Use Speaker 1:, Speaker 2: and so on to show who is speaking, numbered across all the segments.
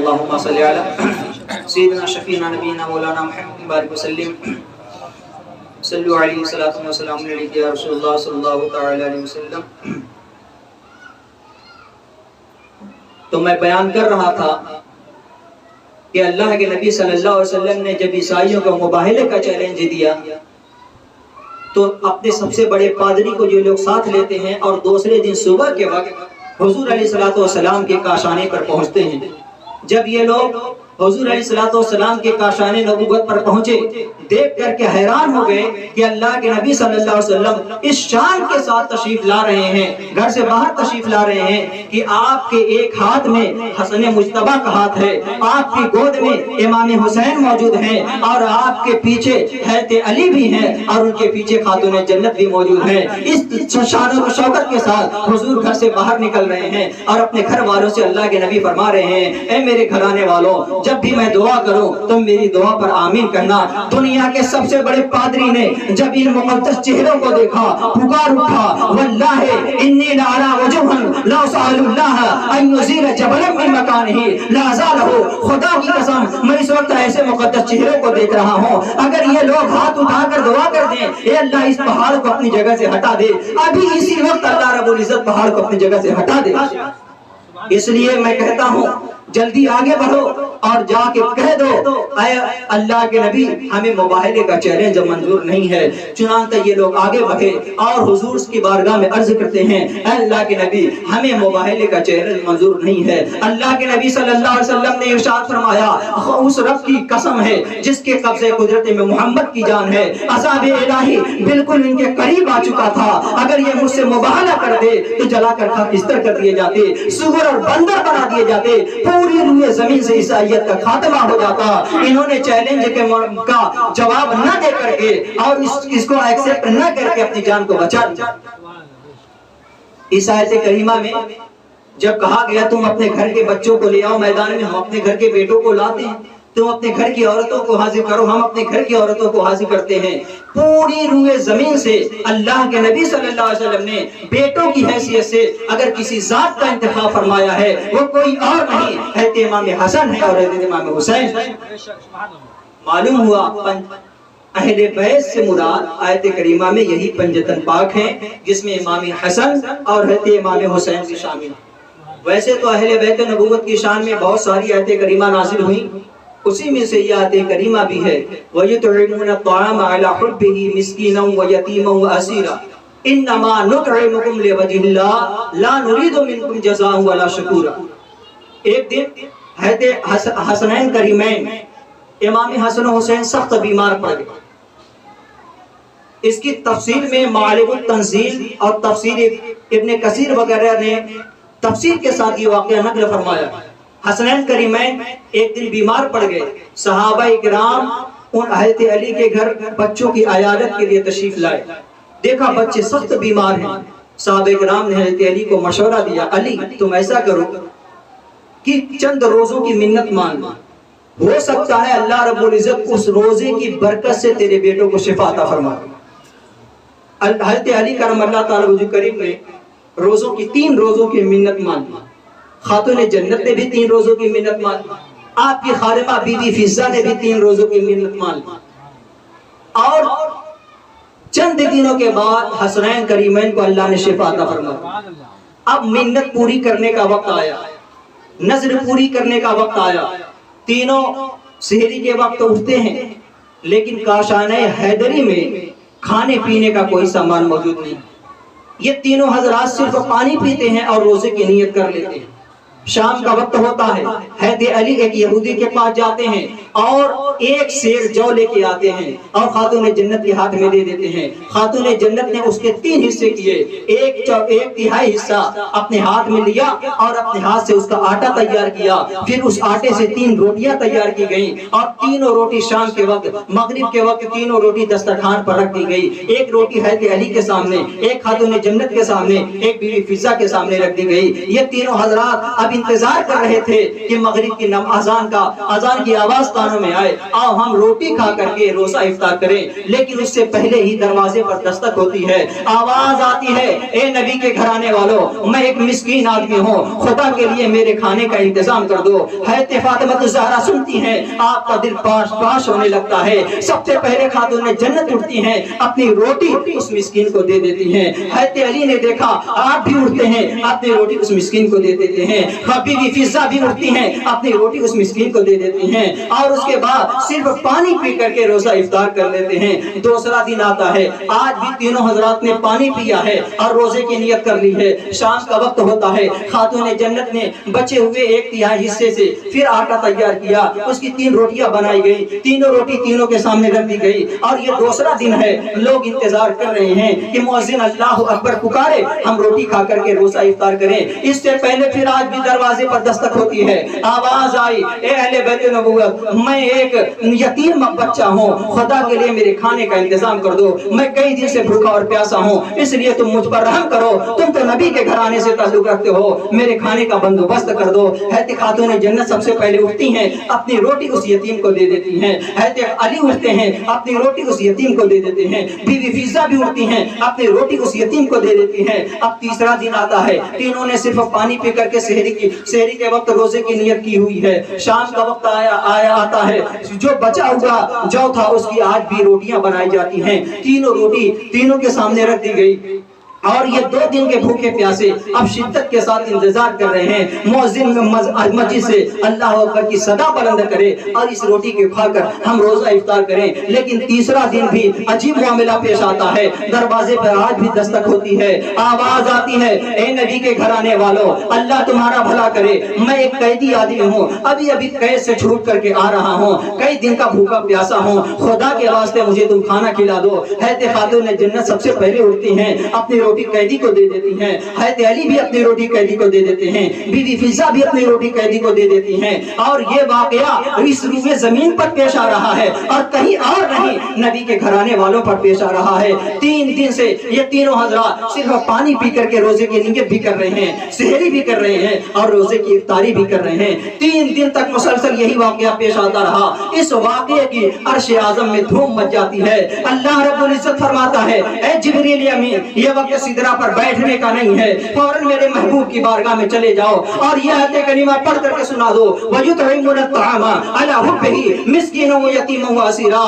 Speaker 1: اللهم صل على سيدنا شفيعنا نبينا مولانا محمد بارك وسلم صلوا علیہ الصلوۃ والسلام علیک یا رسول اللہ صلی اللہ تعالی علیہ وسلم۔ تو میں بیان کر رہا تھا کہ اللہ کے نبی صلی اللہ علیہ وسلم نے جب عیسائیوں کو مباہلے کا چیلنج دیا تو اپنے سب سے بڑے پادری کو جو لوگ ساتھ لیتے ہیں اور دوسرے دن صبح کے وقت حضور علیہ الصلوۃ والسلام کے کاشانے پر پہنچتے ہیں۔ جب یہ لوگ حضور علیہ الصلوۃ والسلام کے کاشان نبوت پر پہنچے، دیکھ کر کے حیران ہو گئے کہ اللہ کے نبی صلی اللہ علیہ وسلم اس شان کے ساتھ تشریف لا رہے ہیں، گھر سے باہر تشریف لا رہے ہیں کہ آپ کے ایک ہاتھ میں حسن مجتبیٰ کا ہاتھ ہے، آپ کی گود میں امام حسین موجود ہیں، اور آپ کے پیچھے حضرت علی بھی ہیں، اور ان کے پیچھے خاتون جنت بھی موجود ہیں۔ اس شان و شوکت کے ساتھ حضور گھر سے باہر نکل رہے ہیں اور اپنے گھر والوں سے اللہ کے نبی فرما رہے ہیں، اے میرے گھرانے والوں، جب بھی میں دعا کروں تم میری دعا پر آمین کرنا۔ دنیا کے سب سے بڑے پادری نے جب ان مقدس چہروں کو دیکھا پکار اٹھا، واللہ انی لعلی وجوہا لو سأل اللہ ان یزیل جبلا من مکانہ لازالہ، خدا کی قسم میں اس وقت ایسے مقدس چہروں کو دیکھ رہا ہوں، اگر یہ لوگ ہاتھ اٹھا کر دعا کر دیں اے اللہ اس پہاڑ کو اپنی جگہ سے ہٹا دے، ابھی اسی وقت اللہ رب العزت پہاڑ کو اپنی جگہ سے ہٹا دے۔ اس لیے میں کہتا ہوں جلدی آگے بڑھو اور جا کے کہہ دو اے اللہ کے نبی ہمیں مباہلے کا چیلنج منظور نہیں ہے۔ چنانچہ یہ لوگ آگے بڑھے اور حضور کی بارگاہ میں عرض کرتے ہیں، اے اللہ کے نبی ہمیں مباہلے کا چیلنج منظور نہیں ہے۔ اللہ کے نبی صلی اللہ علیہ وسلم نے ارشاد فرمایا، اس رب کی قسم ہے جس کے قبضے قدرت میں محمد کی جان ہے، عذاب الہی بالکل ان کے قریب آ چکا تھا، اگر یہ مجھ سے مباہلہ کر دے تو جلا کر خاکستر کر دیے جاتے، سور اور بندر بنا دیے جاتے، پوری روئے زمین سے عیسائیت کا خاتمہ ہو جاتا۔ انہوں نے چیلنج کا جواب نہ دے کر کے اور اس کو ایکسپٹ نہ کر کے اپنی جان کو بچا لیا۔ اس آیت کریمہ میں جب کہا گیا تم اپنے گھر کے بچوں کو لے آؤ میدان میں، ہم اپنے گھر کے بیٹوں کو لاتے ہیں، تم اپنے گھر کی عورتوں کو حاضر کرو، ہم اپنے گھر کی عورتوں کو حاضر کرتے ہیں، پوری روئے زمین سے اللہ کے نبی صلی اللہ علیہ وسلم نے بیٹوں کی حیثیت سے اگر کسی ذات کا انتخاب فرمایا ہے وہ کوئی اور نہیں، حضرت امام حسن ہے اور حضرت امام حسین۔ معلوم ہوا اہل بیت سے مراد آیت کریمہ میں یہی پنجتن پاک ہیں جس میں امام حسن اور حضرت امام حسین بھی شامل ہیں۔ ویسے تو اہل بیت نبوت کی شان میں بہت ساری آیت کریمہ نازل ہوئی، اسی میں سے یہ آیت کریمہ بھی ہے، وَيُطْعِمُونَ الطَّعَامَ عَلَى حُبِّهِ مِسْكِينًا وَيَتِيمًا وَأَسِيرًا إِنَّمَا نُطْعِمُكُمْ لِوَجْهِ اللَّهِ لَا نُرِيدُ مِنكُمْ جَزَاءً وَلَا شُكُورًا۔ ایک دن حضرت حسنین کریمین امام حسن و حسین سخت بیمار پڑ گئے۔ اس کی تفسیر میں معالم التنزیل اور تفسیر ابن کثیر وغیرہ نے تفسیر کے ساتھ یہ واقعہ نقل فرمایا۔ حسنین کریمین ایک دن بیمار پڑ گئے، صحابہ اکرام ان حضرت علی کے گھر بچوں کی عیادت کے لیے تشریف لائے، دیکھا بچے سخت بیمار ہیں، صحابہ اکرام نے حضرت علی کو مشورہ دیا، علی تم ایسا کرو کہ چند روزوں کی منت مان، ہو سکتا ہے اللہ رب العزت اس روزے کی برکت سے تیرے بیٹوں کو شفا عطا فرمائے۔ حضرت علی کرم اللہ تعالی وجہ کریم نے روزوں کی 3 روزوں کی منت مانی، خاتون جنت نے بھی 3 روزوں کی منت مانی، آپ کی خادمہ بی بی فضہ نے بھی 3 روزوں کی منت مانی، اور چند دنوں کے بعد حسنین کریمین کو اللہ نے شفا عطا فرمایا۔ اب منت پوری کرنے کا وقت آیا، نظر پوری کرنے کا وقت آیا، تینوں سحری کے وقت اٹھتے ہیں، لیکن کاشانہ حیدری میں کھانے پینے کا کوئی سامان موجود نہیں، یہ تینوں حضرات صرف پانی پیتے ہیں اور روزے کی نیت کر لیتے ہیں۔ شام کا وقت ہوتا ہے، حضرت علی ایک یہودی کے پاس جاتے ہیں اور ایک سیر جو لے کے آتے ہیں اور خاتون جنت کے ہاتھ میں دے دیتے ہیں۔ خاتون جنت نے اس کے 3 حصے کیے، ایک تہائی حصہ اپنے ہاتھ میں لیا اور اپنے ہاتھ سے اس کا آٹا تیار کیا، پھر اس آٹے سے 3 روٹیاں تیار کی گئیں اور تینوں روٹی شام کے وقت مغرب کے وقت تینوں روٹی دسترخوان پر رکھ دی گئی، ایک روٹی حضرت علی کے سامنے، ایک خاتون جنت کے سامنے، ایک بی بی فضہ کے سامنے رکھ دی گئی۔ یہ تینوں حضرات اب انتظار کر رہے تھے کہ مغرب کی اذان کی آواز آستانوں میں آئے، آؤ ہم روٹی کھا کر کے روزہ افطار کریں، لیکن اس سے پہلے ہی دروازے پر دستک ہوتی ہے، آواز آتی ہے، اے نبی کے گھرانے والوں، میں ایک مسکین آدمی ہوں، خدا کے لیے میرے کھانے کا انتظام کر دو۔ حضرت فاطمہ الزہرا سنتی ہیں، آپ کا دل پاش پاش ہونے لگتا ہے۔ سب سے پہلے خاتون جنت اٹھتی ہیں، اپنی روٹی اس مسکین کو دے دیتی ہیں۔ حضرت علی نے دیکھا، آپ بھی اٹھتے ہیں، اپنی روٹی اس مسکین کو دے دیتے ہیں۔ بی بی فضہ بھی اٹھتی ہیں، اپنی روٹی اس مسکین کو دے دیتی ہیں، اور اس کے بعد صرف پانی پی کر کے روزہ افطار کر لیتے ہیں۔ دوسرا دن آتا ہے، آج بھی تینوں حضرات نے پانی پیا ہے اور روزے کی نیت کر لی ہے۔ شام کا وقت ہوتا ہے، خاتون جنت نے بچے ہوئے ایک تہائی حصے سے پھر آٹا تیار کیا، اس کی 3 روٹیاں بنائی گئی، تینوں روٹی تینوں کے سامنے رکھ دی گئی، اور یہ دوسرا دن ہے، لوگ انتظار کر رہے ہیں کہ مؤذن اللہ اکبر پکارے، ہم روٹی کھا کر کے روزہ افطار کریں۔ اس سے پہلے پھر آج بھی دروازے پر دستک ہوتی ہے، آواز آئی، اے اہل بیت نبوت، میں ایک یتیم بچہ ہوں، خدا کے لیے میرے کھانے کا انتظام کر دو، میں کئی دن سے بھوکا اور پیاسا ہوں، اس لیے تم مجھ پر رحم کرو، تم تو نبی کے گھرانے سے تعلق رکھتے ہو، میرے کھانے کا بندوبست کر دو۔ حضرت خاتون جنت سب سے پہلے اٹھتی ہیں، اپنی روٹی اس یتیم کو دے دیتی ہیں۔ حضرت علی اٹھتے ہیں، اپنی روٹی اس یتیم کو دے دیتے ہیں۔ بی بی فضہ بھی اٹھتی ہیں، اپنی روٹی اس یتیم کو دے دیتی ہیں۔ اب تیسرا دن آتا ہے، تینوں نے صرف پانی پی کر کے سحری کے وقت روزے کی نیت کی ہوئی ہے۔ شام کا وقت آتا ہے، جو بچا ہوا جو تھا اس کی آج بھی روٹیاں بنائی جاتی ہیں، تینوں روٹی تینوں کے سامنے رکھ دی گئی، اور یہ 2 دن کے بھوکے پیاسے اب شدت کے ساتھ انتظار کر رہے ہیں مؤذن مسجد سے اللہ اکبر کی صدا بلند کرے اور اس روٹی کے کھا کر ہم روزہ افطار کریں۔ لیکن تیسرا دن بھی عجیب معاملہ پیش آتا ہے، دروازے پر آج بھی دستک ہوتی ہے، آواز آتی ہے، اے نبی کے گھرانے والوں، اللہ تمہارا بھلا کرے، میں ایک قیدی آدمی ہوں، ابھی قید سے چھوٹ کر کے آ رہا ہوں، کئی دن کا بھوکا پیاسا ہوں، خدا کے واسطے مجھے تم کھانا کھلا دو۔ حضرت خاتون جنت سب سے پہلے اٹھتی ہیں، اپنی روٹی قیدی کو دے دیتی ہیں۔ حضرت علی بھی اپنی روٹی قیدی کو دے دیتے ہیں، بی بی فضہ بھی اپنی روٹی قیدی کو دے دیتی ہیں، اور یہ واقعہ اس روئے زمین پر پیش آ رہا ہے اور کہیں اور نہیں، نبی کے گھرانے والوں پر پیش آ رہا ہے۔ 3 دن سے یہ تینوں حضرات صرف پانی پی کر کے روزے کی نیت بھی کر رہے ہیں، سحری بھی کر رہے ہیں اور روزے کی افطاری بھی کر رہے ہیں۔ 3 دن تک مسلسل یہی واقعہ پیش آتا رہا۔ اس واقعے کی عرش اعظم میں دھوم مچ جاتی ہے۔ اللہ رب العزت فرماتا ہے، اے جبریل امین، یہ وقت سدرہ پر بیٹھنے کا نہیں ہے، فوراً میرے محبوب کی بارگاہ میں چلے جاؤ اور یہ آیت کریمہ پڑھ کر کے سنا دو، وَيُطْعِمُونَ الطَّعَامَ عَلَىٰ حُبِّهِ مِسْكِينًا وَيَتِيمًا وَأَسِيرًا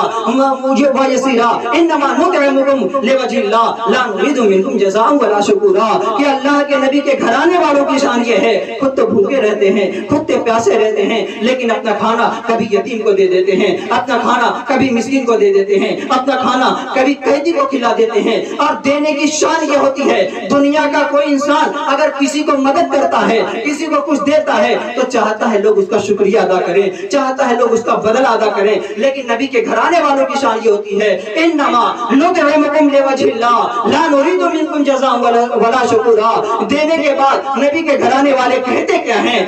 Speaker 1: إِنَّمَا نُطْعِمُكُمْ لِوَجْهِ اللَّهِ لَا نُرِيدُ مِنكُمْ جَزَاءً وَلَا شُكُورًا۔ کہ اللہ کے نبی کے گھرانے والوں کی شان یہ ہے، خود تو بھوکے رہتے ہیں، خود تو پیاسے رہتے ہیں، لیکن اپنا کھانا کبھی یتیم کو دے دیتے ہیں، اپنا کھانا کبھی مسکین کو دے دیتے ہیں، اپنا کھانا کبھی قیدی کو کھلا دیتے ہیں۔ اور دینے کی شان یہ ہوتی ہے، دنیا کا کوئی انسان اگر کسی کو مدد کرتا ہے، کسی کو کچھ دیتا ہے تو چاہتا ہے لوگ اس کا شکریہ ادا کریں، چاہتا ہے لوگ اس کا بدلہ ادا کریں، لیکن نبی کے گھرانے والوں کی شان یہ ہوتی ہے، انما نطعمکم لوجہ اللہ لا نرید منکم جزاء ولا شکورا۔ دینے کے بعد نبی کے گھرانے والے کہتے کیا ہیں؟